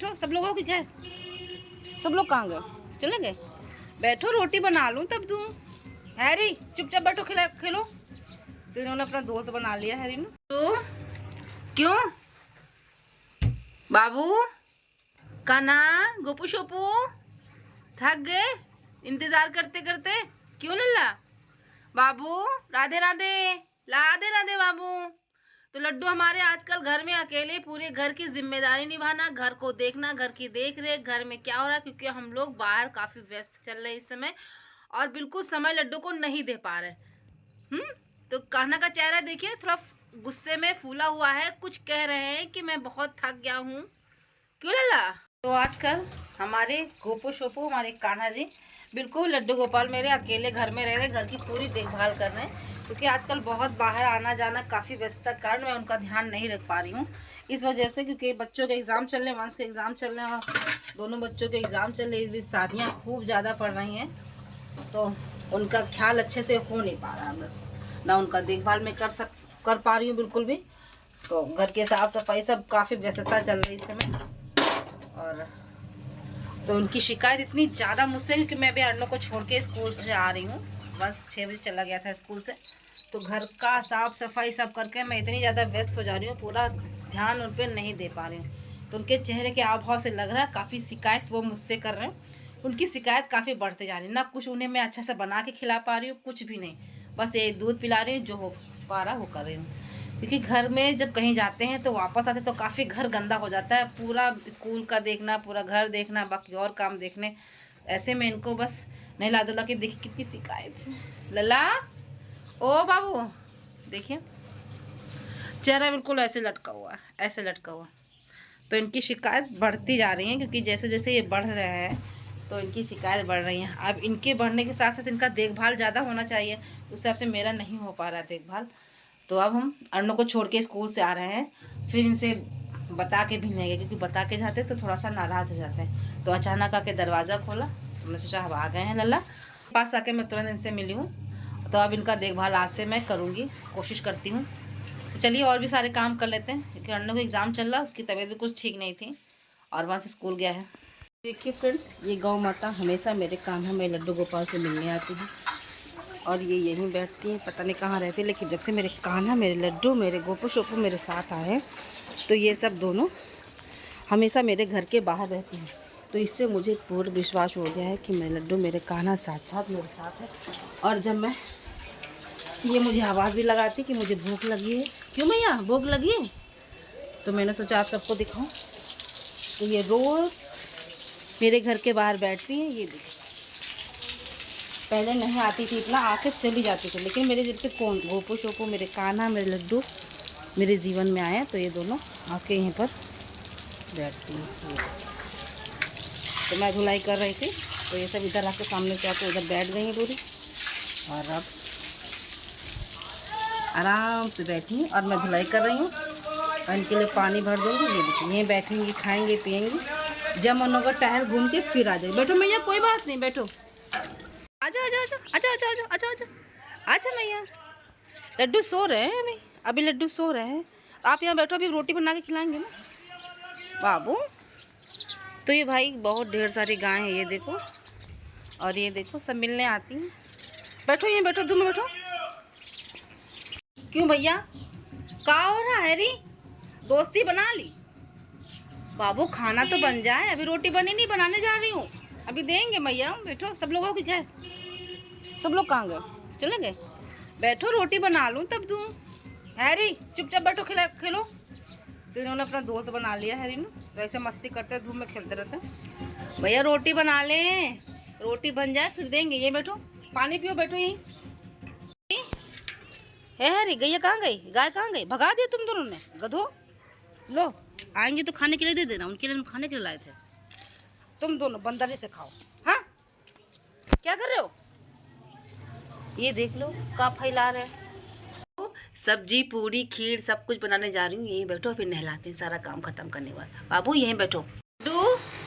बैठो, सब लोगों की क्या, सब लोग कहाँ गए, चले गए? बैठो, रोटी बना लूँ तब दूँ। हैरी चुपचाप बैठो, खेलो। तो इन्होंने अपना दोस्त बना लिया हैरी ने। तो क्यों बाबू, कान्हा, गोपू शोपू थक गए इंतजार करते करते? क्यों लल्ला? बाबू राधे राधे, राधे राधे बाबू। तो लड्डू हमारे आजकल घर में अकेले पूरे घर की जिम्मेदारी निभाना, घर को देखना, घर की देख रेख, घर में क्या हो रहा है, क्योंकि हम लोग बाहर काफी व्यस्त चल रहे हैं इस समय और बिल्कुल समय लड्डू को नहीं दे पा रहे। तो कान्हा का चेहरा देखिए, थोड़ा गुस्से में फूला हुआ है, कुछ कह रहे हैं कि मैं बहुत थक गया हूँ। क्यों लल्ला? तो आजकल हमारे गोपू शोपू, हमारे कान्हा जी बिल्कुल लड्डू गोपाल मेरे अकेले घर में रह रहे, घर की पूरी देखभाल कर रहे हैं, क्योंकि आजकल बहुत बाहर आना जाना काफ़ी व्यस्तता के कारण मैं उनका ध्यान नहीं रख पा रही हूँ इस वजह से, क्योंकि बच्चों के एग्ज़ाम चल रहे हैं, वंश के एग्ज़ाम चल रहे हैं और दोनों बच्चों के एग्ज़ाम चल रहे हैं। इस बीच शादियाँ खूब ज़्यादा पड़ रही हैं, तो उनका ख्याल अच्छे से हो नहीं पा रहा है, बस ना उनका देखभाल मैं कर पा रही हूँ बिल्कुल भी। तो घर के साफ सफाई सब काफ़ी व्यस्तता चल रही है इस समय। और तो उनकी शिकायत इतनी ज़्यादा मुझसे, क्योंकि मैं भी अर्नव को छोड़ के स्कूल से आ रही हूँ, बस 6 बजे चला गया था स्कूल से, तो घर का साफ सफाई सब करके मैं इतनी ज़्यादा व्यस्त हो जा रही हूँ, पूरा ध्यान उन पर नहीं दे पा रही हूँ। तो उनके चेहरे के हाव भाव से लग रहा है काफ़ी शिकायत वो मुझसे कर रहे हैं। उनकी शिकायत काफ़ी बढ़ते जा रही है, ना कुछ उन्हें मैं अच्छा से बना के खिला पा रही हूँ, कुछ भी नहीं, बस ये दूध पिला रही हूँ, जो हो पा रहा वो कर रही हूँ। क्योंकि घर में जब कहीं जाते हैं तो वापस आते तो काफ़ी घर गंदा हो जाता है, पूरा स्कूल का देखना, पूरा घर देखना, बाकी और काम देखने, ऐसे में इनको बस नहला धुला के देखिए कितनी शिकायत है। लला, ओ बाबू देखिए चेहरा बिल्कुल ऐसे लटका हुआ है, ऐसे लटका हुआ। तो इनकी शिकायत बढ़ती जा रही है, क्योंकि जैसे जैसे ये बढ़ रहे हैं तो इनकी शिकायत बढ़ रही है। अब इनके बढ़ने के साथ साथ इनका देखभाल ज़्यादा होना चाहिए, उस हिसाब से मेरा नहीं हो पा रहा है देखभाल। तो अब हम अर्नव को छोड़ के स्कूल से आ रहे हैं, फिर इनसे बता के भी नहीं गए, क्योंकि बता के जाते तो थोड़ा सा नाराज़ हो जाते हैं। तो अचानक आके दरवाज़ा खोला तो मैं सोचा अब आ गए हैं लल्ला, पास आके मैं तुरंत इनसे मिली हूँ। तो अब इनका देखभाल आज से मैं करूँगी, कोशिश करती हूँ। तो चलिए और भी सारे काम कर लेते हैं, क्योंकि अर्नव को एग्ज़ाम चल रहा, उसकी तबीयत भी कुछ ठीक नहीं थी और वहाँ से स्कूल गया है। देखिए फ्रेंड्स, ये गौ माता हमेशा मेरे कान्हा में लड्डू गोपाल से मिलने आती है और ये यहीं बैठती हैं, पता नहीं कहाँ रहती है, लेकिन जब से मेरे कान्हा, मेरे लड्डू, मेरे गोपू शोपू मेरे साथ आए हैं तो ये सब दोनों हमेशा मेरे घर के बाहर रहती हैं। तो इससे मुझे पूर्ण विश्वास हो गया है कि मेरे लड्डू, मेरे कान्हा साक्षात मेरे साथ है। और जब मैं ये मुझे आवाज़ भी लगाती कि मुझे भूख लगी है, क्यों मैया भूख लगी है, तो मैंने सोचा आप सबको दिखाऊँ। तो ये रोज़ मेरे घर के बाहर बैठती हैं, ये देखिए पहले नहीं आती थी, इतना आके चली जाती थी, लेकिन मेरे जिनके कौन गोपू शोपू, मेरे कान्हा, मेरे लड्डू मेरे जीवन में आए तो ये दोनों आके यहीं पर बैठती हैं। तो मैं धुलाई कर रही थी तो ये सब इधर आके सामने से आके उधर बैठ गई हैं पूरी, और अब आराम से बैठी और मैं धुलाई कर रही हूँ और इनके लिए पानी भर दूँगी। ये देखिए यहीं बैठेंगी, खाएँगे पिएंगी, जब मन होगा टहल घूम के फिर आ जाएगी। बैठो मैया, कोई बात नहीं, बैठो, आजा आजा आजा आजा आजा आजा आजा आजा आजा मैया। लड्डू सो रहे हैं, अभी लड्डू सो रहे हैं, आप यहाँ बैठो, अभी रोटी बना के खिलाएंगे ना बाबू। तो ये भाई बहुत ढेर सारी गाय हैं, ये देखो, और ये देखो सब मिलने आती हैं। बैठो यहीं बैठो, दोनों बैठो। क्यों भैया, क्या हो रहा है री, दोस्ती बना ली? बाबू खाना तो बन जाए, अभी रोटी बनी नहीं, बनाने जा रही हूँ, अभी देंगे मैया। बैठो, सब लोगों की क्या, सब लोग कहाँ गए, चले गए? बैठो, रोटी बना लूँ तब दूँ। हैरी चुपचाप बैठो, खेलो। तो इन्होंने अपना दोस्त बना लिया हैरी ने, तो ऐसे मस्ती करते धूप में खेलते रहते हैं। भैया रोटी बना लें, रोटी बन जाए फिर देंगे, ये बैठो, पानी पियो, बैठो यहीं। है हैरी, गैया कहाँ गई, गाय कहाँ गई, भगा दिया तुम दोनों ने, गधो। लो आएंगे तो खाने के लिए दे देना, उनके लिए खाने के लिए लाए थे। तुम दोनों बंदर से खाओ। हाँ क्या कर रहे हो, ये देख लो क्या फैला रहे हैं। सब्जी पूरी खीर सब कुछ बनाने जा रही हूँ, यहीं बैठो, फिर नहलाते हैं, सारा काम खत्म करने वाला। बाबू यहीं बैठो,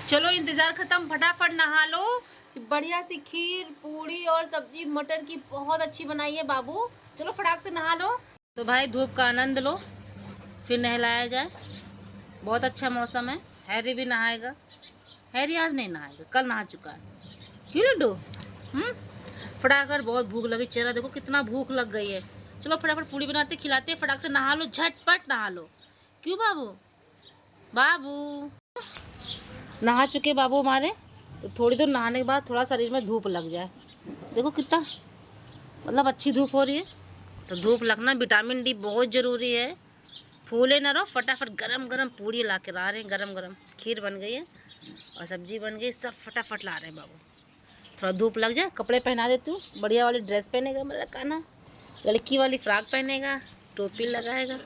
चलो इंतजार खत्म, फटाफट नहा लो। बढ़िया सी खीर पूरी और सब्जी मटर की बहुत अच्छी बनाई है बाबू, चलो फटाक से नहा लो। तो भाई धूप का आनंद लो, फिर नहलाया जाए, बहुत अच्छा मौसम है। हैरी भी नहाएगा। हैरी आज नहीं नहाएगा, कल नहा चुका है। क्यों लड्डू? फटाफट बहुत भूख लगी, चेहरा देखो कितना भूख लग गई है। चलो फटाफट पूड़ी बनाते खिलाते, फटाक से नहा लो, झटपट नहा लो। क्यों बाबू? बाबू नहा चुके बाबू हमारे, तो थोड़ी देर नहाने के बाद थोड़ा शरीर में धूप लग जाए। देखो कितना मतलब अच्छी धूप हो रही है। तो धूप लगना, विटामिन डी बहुत ज़रूरी है। फूले ना रहो, फटाफट गरम गरम पूड़ी ला के ला रहे हैं, गरम गरम खीर बन गई है और सब्जी बन गई, सब फटाफट ला रहे हैं बाबू। थोड़ा धूप लग जाए, कपड़े पहना देती हूँ, बढ़िया वाली ड्रेस पहनेगा मेरा काना, लड़की वाली फ्रॉक पहनेगा, टोपी लगाएगा।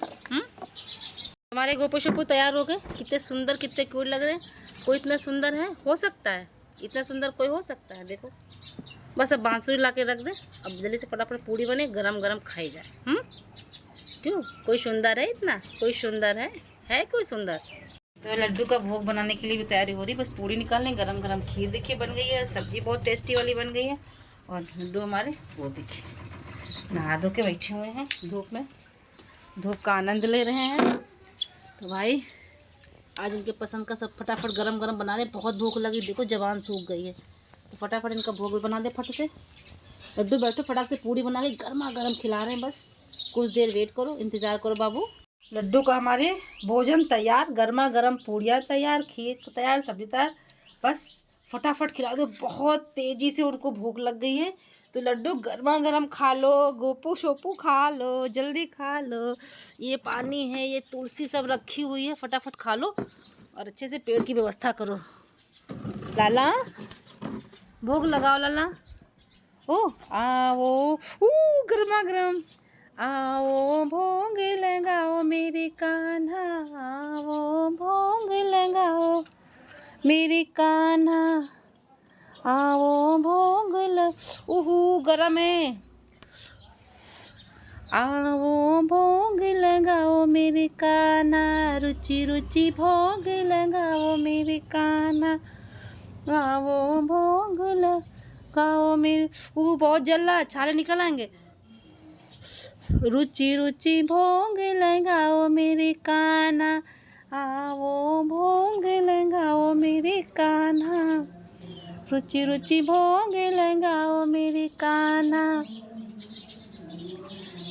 हमारे गोपू शोपू तैयार हो गए, कितने सुंदर कितने क्यूट लग रहे हैं। कोई इतना सुंदर है, हो सकता है इतना सुंदर कोई हो सकता है? देखो बस अब बांसुरी ला के रख दे, अब जल्दी से फटाफट पूड़ी बने, गरम गरम खाई जाए। क्यों? कोई सुंदर है इतना? कोई सुंदर है कोई सुंदर? तो लड्डू का भोग बनाने के लिए भी तैयारी हो रही है, बस पूड़ी निकाल लें। गरम गरम खीर देखिए बन गई है, सब्जी बहुत टेस्टी वाली बन गई है, और लड्डू हमारे वो देखिए नहा धो के बैठे हुए हैं धूप में, धूप का आनंद ले रहे हैं। तो भाई आज इनके पसंद का सब फटाफट गरम गरम बना रहे। बहुत भूख लगी, देखो जबान सूख गई है, तो फटाफट इनका भोग भी बना दे फट से। लड्डू बैठो, फटाक से पूड़ी बना के गर्मा गर्म खिला रहे हैं, बस कुछ देर वेट करो, इंतज़ार करो बाबू। लड्डू का हमारे भोजन तैयार, गर्मा गर्म पूड़ियाँ तैयार, खीर तैयार, सब्जी तैयार, बस फटाफट खिला दो। बहुत तेज़ी से उनको भूख लग गई है, तो लड्डू गर्मा गर्म खा लो, गोपू शोपू खा लो, जल्दी खा लो। ये पानी है, ये तुलसी सब रखी हुई है, फटाफट खा लो और अच्छे से पेट की व्यवस्था करो। लाला भोग लगाओ लाला। ओ आओ, गर्मा गर्म आओ भोग लगाओ मेरे कान्हा, आओ भोग लगाओ मेरे कान्हा, आओ भोग गरम है, आओ भोग लगाओ मेरे कान्हा, रुचि रुचि भोग लगाओ मेरे कान्हा, आओ भोग लगाओ मेरे। बहुत जल रहा, छाले निकल आएंगे। रुचि रुचि भोग लगाओ मेरे कान्हा, आओ भोग लगाओ मेरे कान्हा, रुचि रुचि भोग लगाओ मेरे कान्हा।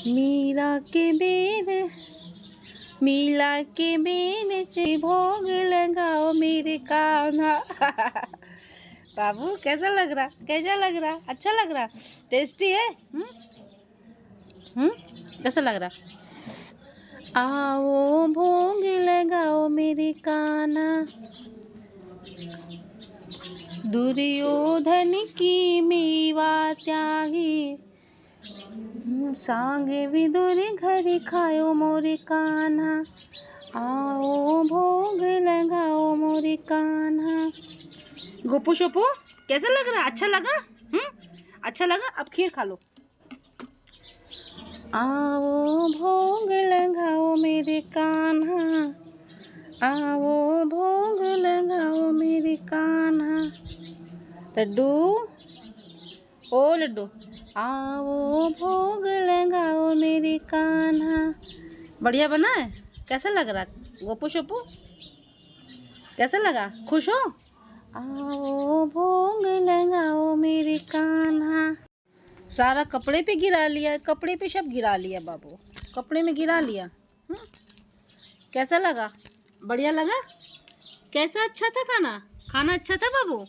मीरा के बेर मीला के बेर से भोग लगाओ मेरे कान्हा। बाबू कैसा लग रहा? कैसा लग रहा? अच्छा लग रहा? टेस्टी है? कैसा लग रहा? आओ भोग लगाओ मेरे कान्हा, दुर्योधन की मेवा त्यागी, सांगे विदुर घर खाओ मोरे कान्हा, आओ भोग लगाओ मोरे कान्हा। गोपू शोपू कैसा लग रहा? अच्छा लगा? अच्छा लगा? अब खीर खा लो। आओ भोग लगाओ मेरे कान्हा, आओ भोग लगाओ मेरे कान्हा। लड्डू ओ लड्डू, आओ भोग लगाओ मेरे कान्हा। बढ़िया बना है? कैसा लग रहा गोपू शोपू? कैसा लगा? खुश हो? आओ भोग लगाओ मेरे कान्हा। सारा कपड़े पे गिरा लिया, कपड़े पे सब गिरा लिया बाबू, कपड़े में गिरा लिया। कैसा लगा? बढ़िया लगा? कैसा अच्छा था खाना? खाना अच्छा था बाबू?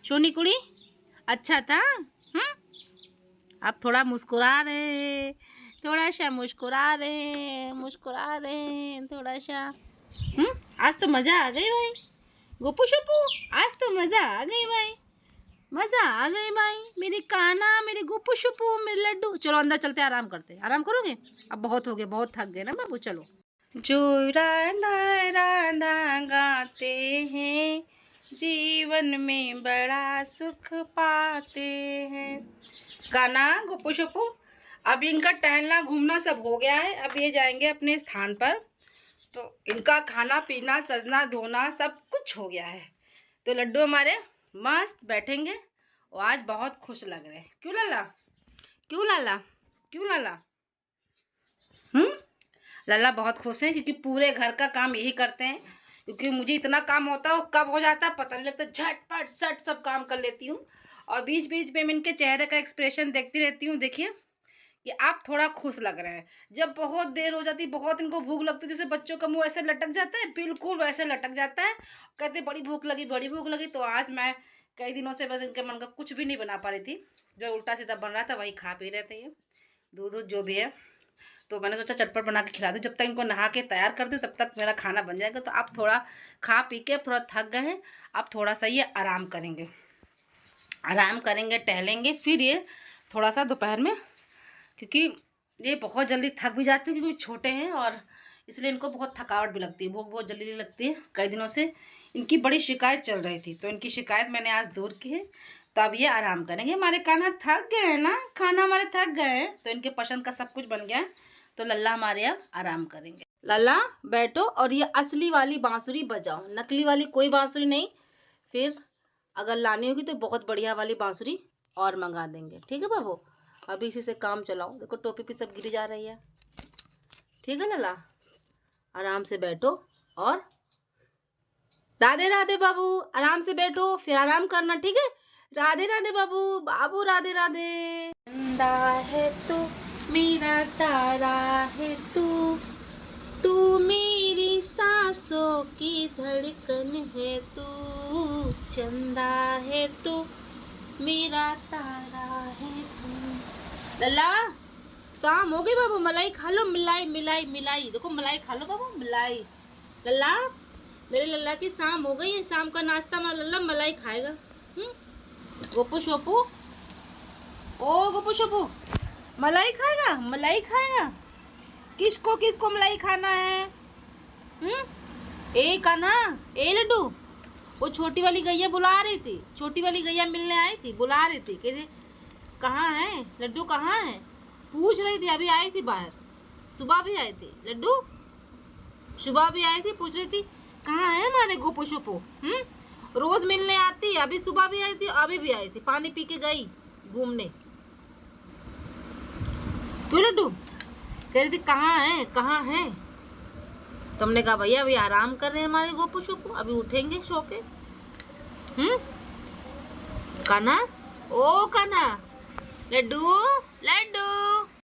सोनी कुड़ी अच्छा था? आप थोड़ा मुस्कुरा रहे हैं, थोड़ा सा मुस्कुरा रहे हैं, मुस्कुरा रहे हैं थोड़ा सा। आज तो मज़ा आ गई भाई गोपू शोपू, आज तो मज़ा आ गई भाई, मज़ा आ गई भाई। मेरे कान्हा, मेरे गोपू शोपू, मेरे लड्डू। चलो अंदर चलते, आराम करते। आराम करोगे? अब बहुत हो गए, बहुत थक गए ना बाबू, चलो। जो राधा राधा गाते हैं जीवन में बड़ा सुख पाते हैं। कान्हा, गोपू शोपू, अब इनका टहलना घूमना सब हो गया है, अब ये जाएंगे अपने स्थान पर। तो इनका खाना पीना सजना धोना सब कुछ हो गया है, तो लड्डू हमारे मस्त बैठेंगे और आज बहुत खुश लग रहे हैं। क्यों लाला? क्यों लाला? क्यों लाला? लाला बहुत खुश हैं क्योंकि पूरे घर का काम यही करते हैं, क्योंकि मुझे इतना काम होता है, वो कब हो जाता है पता नहीं लगता, झटपट झट सब काम कर लेती हूँ। और बीच बीच में मैं इनके चेहरे का एक्सप्रेशन देखती रहती हूँ। देखिए कि आप थोड़ा खुश लग रहे हैं। जब बहुत देर हो जाती, बहुत इनको भूख लगती है, जैसे बच्चों का मुंह ऐसे लटक जाता है, बिल्कुल वैसे लटक जाता है। कहते बड़ी भूख लगी, बड़ी भूख लगी। तो आज मैं कई दिनों से बस इनके मन का कुछ भी नहीं बना पा रही थी। जो उल्टा सीधा बन रहा था वही खा पी रहे थे ये, दूध जो भी है। तो मैंने सोचा चटपट बना के खिला दूँ, जब तक इनको नहा के तैयार कर दूँ तब तक मेरा खाना बन जाएगा। तो आप थोड़ा खा पी के थोड़ा थक गए हैं, आप थोड़ा सा ये आराम करेंगे, आराम करेंगे, टहलेंगे। फिर ये थोड़ा सा दोपहर में, क्योंकि ये बहुत जल्दी थक भी जाते हैं क्योंकि छोटे हैं, और इसलिए इनको बहुत थकावट भी लगती है, भूख बहुत जल्दी लगती है। कई दिनों से इनकी बड़ी शिकायत चल रही थी, तो इनकी शिकायत मैंने आज दूर की है। तो अब ये आराम करेंगे। हमारे कान्हा थक गए हैं ना, खाना हमारे थक गए हैं, तो इनके पसंद का सब कुछ बन गया है। तो लल्ला हमारे अब आराम करेंगे। लल्ला बैठो और ये असली वाली बांसुरी बजाओ, नकली वाली कोई बांसुरी नहीं। फिर अगर लानी होगी तो बहुत बढ़िया वाली बांसुरी और मंगा देंगे, ठीक है बाबू। अभी इसी से काम चलाओ। देखो टोपी पे सब गिरी जा रही है, ठीक है लल्ला। आराम से बैठो और राधे राधे बाबू, आराम से बैठो, फिर आराम करना, ठीक है। राधे राधे बाबू, बाबू राधे राधे। चंदा है तू मेरा तारा है तू मेरी सांसों की धड़कन है तू, चंदा है तू मेरा तारा है तू। लल्ला शाम हो गई बाबू, मलाई खा लो, मलाई मिलाई मिलाई, देखो मलाई खा लो बाबू, मलाई। लल्ला मेरे लल्ला की शाम हो गई है, शाम का नाश्ता में लल्ला मलाई खाएगा। गोपू शोपू, ओ गोपू शोपू मलाई खाएगा, मलाई खाएगा। किसको किसको मलाई खाना है? ए कान्हा, ए लड्डू, वो छोटी वाली गैया बुला रही थी, छोटी वाली गैया मिलने आई थी, बुला रही थी, कहते कहाँ है लड्डू, कहाँ है, पूछ रही थी। अभी आई थी बाहर, सुबह भी आई थी लड्डू, सुबह भी आई थी, पूछ रही थी कहाँ है हमारे गोपू शोपू। रोज मिलने आती है, अभी सुबह भी आई थी, अभी भी आई थी, पानी पी के गई घूमने। क्यों लड्डू कह रही थी कहाँ है, कहाँ है। तुमने कहा भैया अभी आराम कर रहे हैं हमारे गोपू शोपू, अभी उठेंगे सो के। कान्हा, ओ कान्हा, लड्डू लड्डू